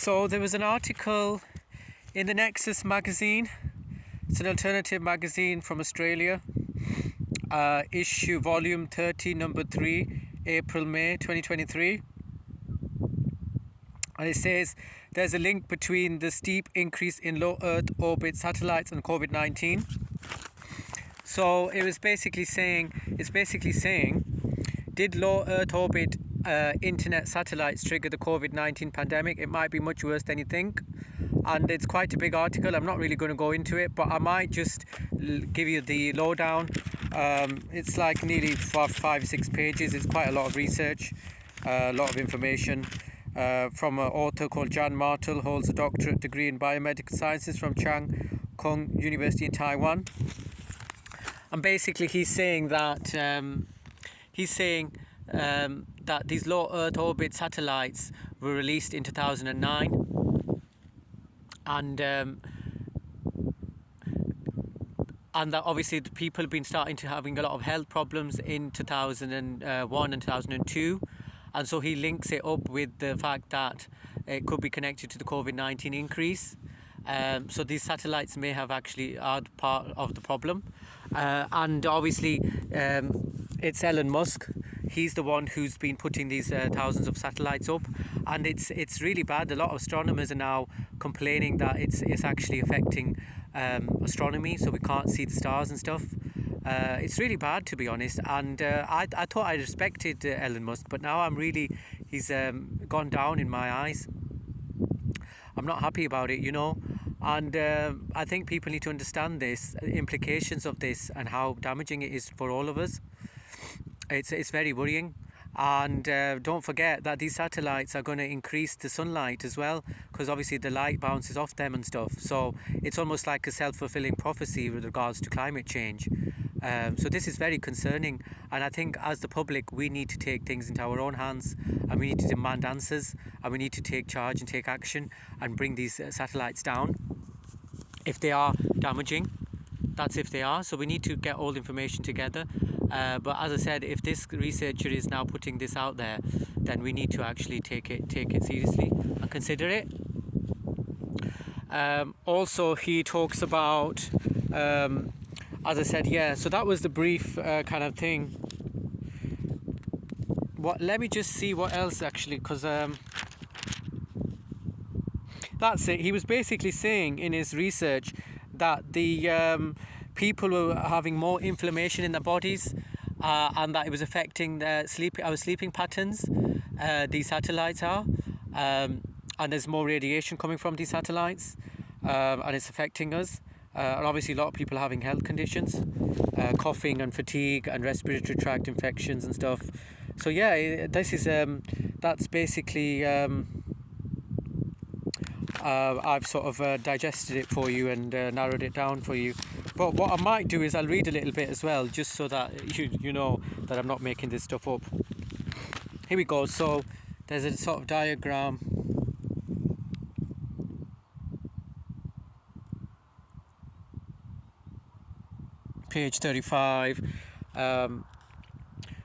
So there was an article in the Nexus magazine. It's an alternative magazine from Australia. Issue volume 30, number 3, April-May 2023. And it says there's a link between the steep increase in low Earth orbit satellites and COVID-19. So it was basically saying, did low Earth orbit internet satellites trigger the COVID-19 pandemic? It might be much worse than you think. And it's quite a big article. I'm not really going to go into it, but I might just give you the lowdown. It's like nearly 5-6 pages. It's quite a lot of research, a lot of information. From an author called Jan Martel, holds a doctorate degree in biomedical sciences from Chiang Kung University in Taiwan. And basically he's saying that that these low Earth orbit satellites were released in 2009, and that obviously the people have been starting to having a lot of health problems in 2001 and 2002. And so he links it up with the fact that it could be connected to the COVID-19 increase. So these satellites may have actually are part of the problem. And obviously it's Elon Musk. He's the one who's been putting these thousands of satellites up. And it's really bad. A lot of astronomers are now complaining that it's actually affecting astronomy, so we can't see the stars and stuff. It's really bad, to be honest, and I thought I respected Elon Musk, but now he's gone down in my eyes. I'm not happy about it, and I think people need to understand this, implications of this, and how damaging it is for all of us. It's very worrying. And don't forget that these satellites are going to increase the sunlight as well, because obviously the light bounces off them and stuff. So it's almost like a self-fulfilling prophecy with regards to climate change. So this is very concerning, and I think as the public we need to take things into our own hands, and we need to demand answers, and we need to take charge and take action and bring these satellites down if they are damaging. That's if they are. So we need to get all the information together. But as I said, if this researcher is now putting this out there, then we need to actually take it seriously and consider it. Also, he talks about, as I said, so that was the brief kind of thing. Let me just see what else actually, because that's it. He was basically saying in his research that the people were having more inflammation in their bodies, and that it was affecting our sleeping patterns. These satellites are, and there's more radiation coming from these satellites, and it's affecting us. And obviously a lot of people are having health conditions, coughing and fatigue and respiratory tract infections and stuff. So this is that's basically I've sort of digested it for you and narrowed it down for you. But what I might do is I'll read a little bit as well, just so that you know that I'm not making this stuff up. Here we go. So there's a sort of diagram. Page 35.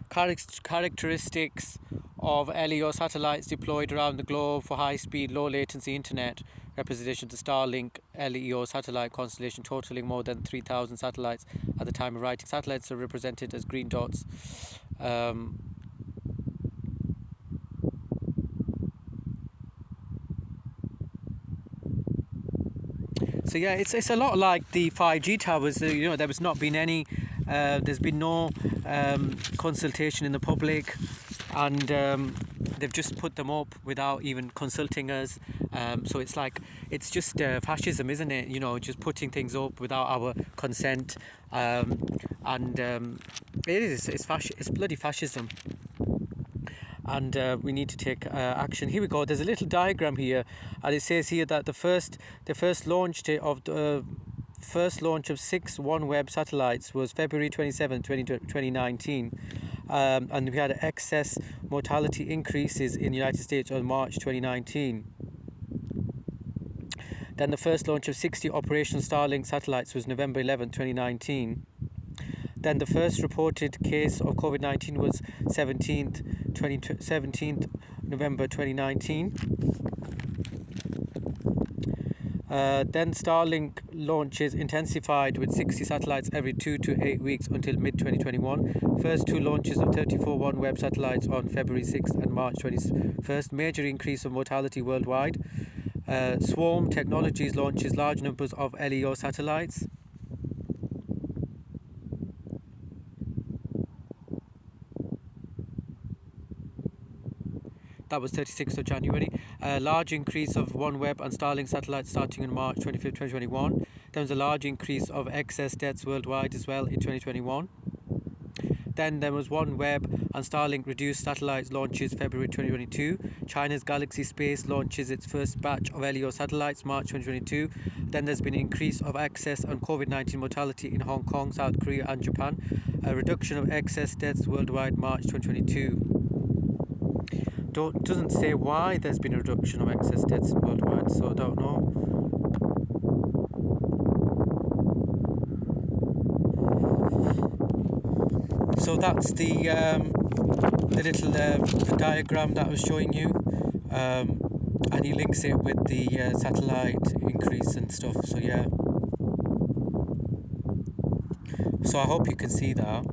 Characteristics of LEO satellites deployed around the globe for high-speed, low-latency internet. Representation of the Starlink LEO satellite constellation, totaling more than 3,000 satellites at the time of writing. Satellites are represented as green dots. So it's a lot like the 5G towers. There was not been any. There's been no consultation in the public, and they've just put them up without even consulting us. So it's just fascism, isn't it? Just putting things up without our consent, and it's bloody fascism. And we need to take action. Here we go. There's a little diagram here, and it says here that the first launch of 6 OneWeb satellites was February 27, 2019, and we had excess mortality increases in the United States on March 2019. Then the first launch of 60 operational Starlink satellites was November 11, 2019. Then the first reported case of COVID-19 was 17th November 2019. Then Starlink launches intensified with 60 satellites every 2 to 8 weeks until mid-2021. First two launches of 34 OneWeb satellites on February 6th and March 21st. Major increase of mortality worldwide. Swarm Technologies launches large numbers of LEO satellites. That was 36th of January. Large increase of OneWeb and Starlink satellites starting in March 25th, 2021. There was a large increase of excess deaths worldwide as well in 2021. Then there was OneWeb and Starlink reduced satellites launches February 2022. China's Galaxy Space launches its first batch of LEO satellites March 2022. Then there's been an increase of excess and COVID-19 mortality in Hong Kong, South Korea and Japan. A reduction of excess deaths worldwide March 2022. Doesn't say why there's been a reduction of excess deaths worldwide, so I don't know. So that's the little diagram that I was showing you, and he links it with the satellite increase and stuff. So yeah, so I hope you can see that.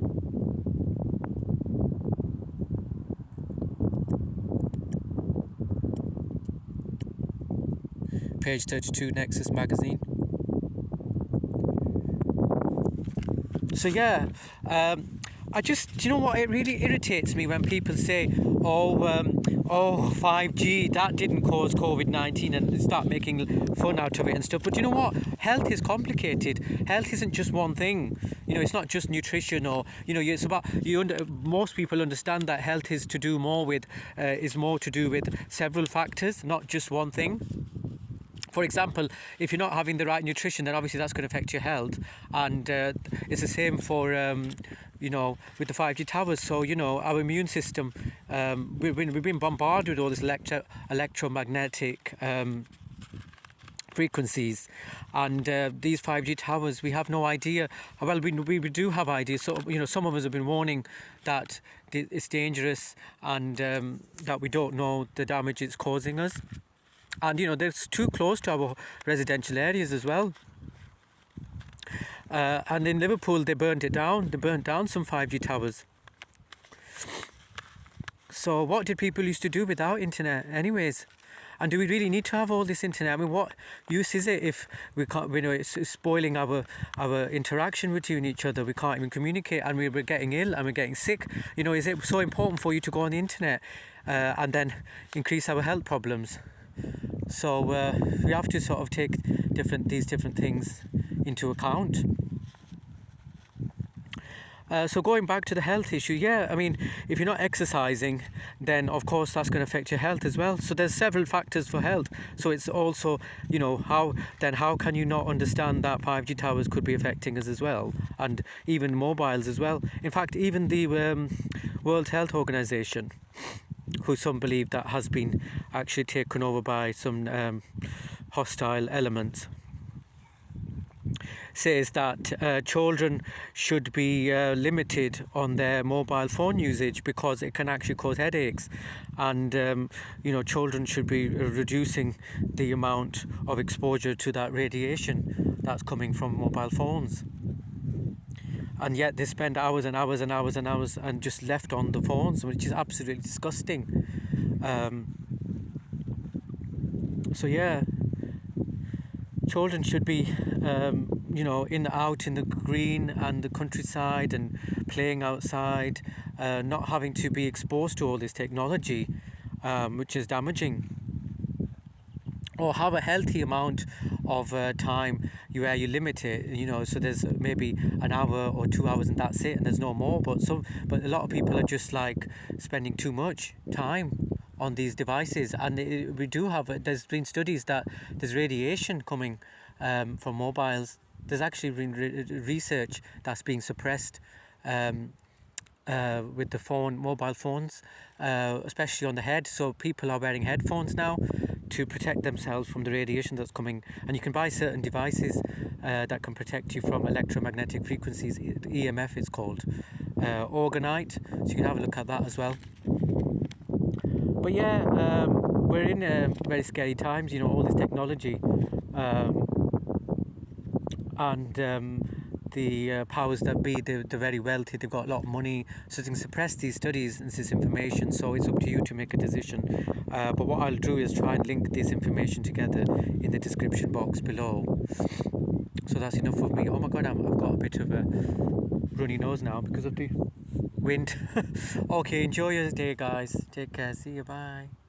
Page 32, Nexus magazine. So yeah, I just, you know what, it really irritates me when people say, oh 5G, that didn't cause COVID-19, and start making fun out of it and stuff. But you know what, health is complicated. Health isn't just one thing. You know, it's not just nutrition, or you know, it's about most people understand that health is to do more with more to do with several factors, not just one thing. For example, if you're not having the right nutrition, then obviously that's going to affect your health. And it's the same for, you know, with the 5G towers. So, you know, our immune system, we've been bombarded with all this electromagnetic frequencies. And these 5G towers, we have no idea. Well, we do have ideas. So, you know, some of us have been warning that it's dangerous, and that we don't know the damage it's causing us. And you know, they're too close to our residential areas as well. And in Liverpool, they burnt it down. They burnt down some 5G towers. So what did people used to do without internet anyways? And do we really need to have all this internet? I mean, what use is it if we can't, you know, it's spoiling our interaction between each other. We can't even communicate, and we're getting ill and we're getting sick. You know, is it so important for you to go on the internet and then increase our health problems? So we have to sort of take these different things into account. So going back to the health issue, yeah, I mean, if you're not exercising, then of course that's going to affect your health as well. So there's several factors for health. So it's also, you know, how can you not understand that 5G towers could be affecting us as well, and even mobiles as well. In fact, even the World Health Organization, who some believe that has been actually taken over by some hostile elements, says that children should be limited on their mobile phone usage because it can actually cause headaches, and you know, children should be reducing the amount of exposure to that radiation that's coming from mobile phones. And yet they spend hours and hours and hours and hours and just left on the phones, which is absolutely disgusting. So yeah, children should be you know, out in the green and the countryside and playing outside, not having to be exposed to all this technology, which is damaging. Or have a healthy amount of time where you limit it, you know, so there's maybe an hour or 2 hours and that's it, and there's no more. But a lot of people are just like spending too much time on these devices, and there's been studies that there's radiation coming from mobiles. There's actually been research that's being suppressed with the mobile phones, especially on the head. So people are wearing headphones now to protect themselves from the radiation that's coming. And you can buy certain devices that can protect you from electromagnetic frequencies. EMF it's called, Orgonite. So you can have a look at that as well. But yeah, we're in very scary times, you know, all this technology, and the powers that be, the very wealthy, they've got a lot of money, so they can suppress these studies and this information. So it's up to you to make a decision. But what I'll do is try and link this information together in the description box below. So that's enough of me. Oh my god, I've got a bit of a runny nose now because of the wind. Okay, enjoy your day, guys. Take care. See you. Bye.